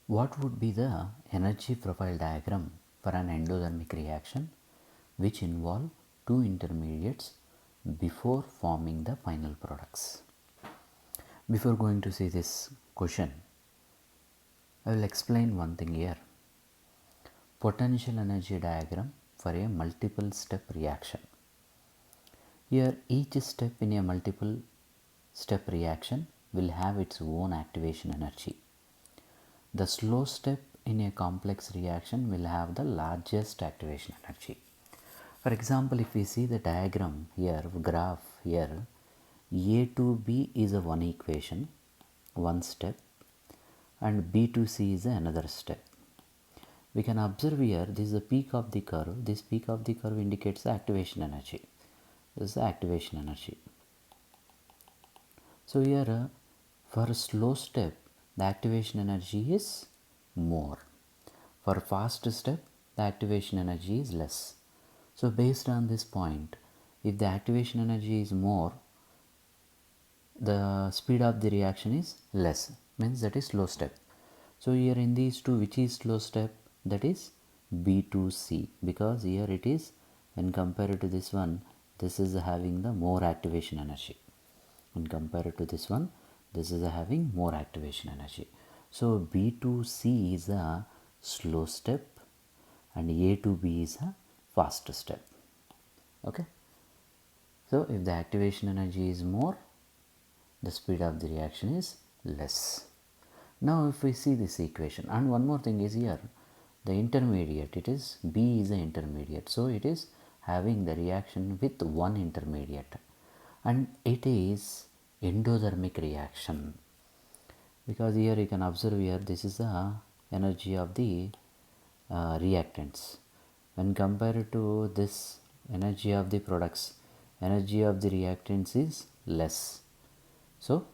What would be the energy profile diagram for an endothermic reaction which involve two intermediates before forming the final products? Before going to see this question, I will explain one thing here. Potential energy diagram for a multiple step reaction. Here each step in a multiple step reaction will have its own activation energy. The slow step in a complex reaction will have the largest activation energy. For example, if we see the diagram here, graph here, A to B is a one equation, one step, and B to C is another step. We can observe here, this is the peak of the curve. This peak of the curve indicates the activation energy. This is the activation energy. So here for a slow step, the activation energy is more. For fast step, the activation energy is less. So based on this point, if the activation energy is more, the speed of the reaction is less, means that is slow step. So here in these two, which is slow step? That is B to C, because here it is, when compared to this one, this is having the more activation energy. When compared to this one, this is having more activation energy. So B to C is a slow step and A to B is a fast step. Okay. So if the activation energy is more, the speed of the reaction is less. Now if we see this equation, and one more thing is here, the intermediate, it is B is the intermediate, so it is having the reaction with one intermediate, and it is endothermic reaction, because here you can observe here, this is the energy of the reactants. When compared to this energy of the products, energy of the reactants is less. So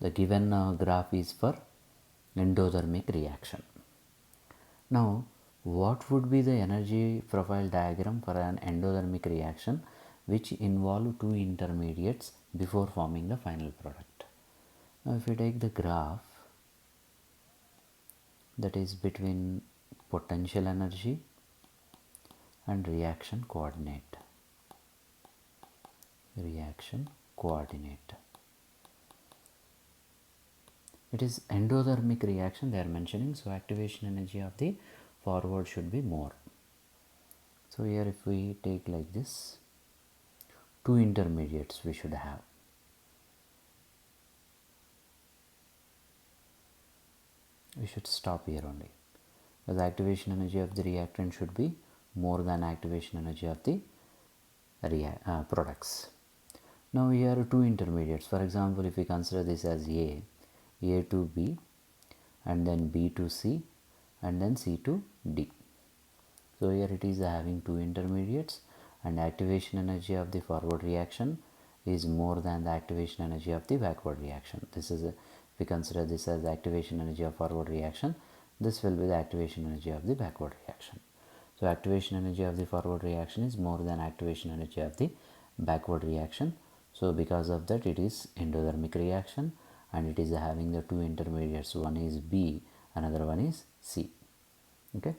the given graph is for endothermic reaction. Now what would be the energy profile diagram for an endothermic reaction which involve two intermediates before forming the final product? Now if you take the graph, that is between potential energy and reaction coordinate. Reaction coordinate. It is endothermic reaction they are mentioning, so activation energy of the forward should be more. So here if we take like this, two intermediates we should have. We should stop here only, because activation energy of the reactant should be more than activation energy of the products. Now here are two intermediates. For example, if we consider this as A to B, and then B to C, and then C to D. So here it is having two intermediates, and activation energy of the forward reaction is more than the activation energy of the backward reaction. This is if we consider this as the activation energy of forward reaction, this will be the activation energy of the backward reaction. So activation energy of the forward reaction is more than activation energy of the backward reaction. So because of that, it is endothermic reaction, and it is having the two intermediates, one is B, another one is C. Okay.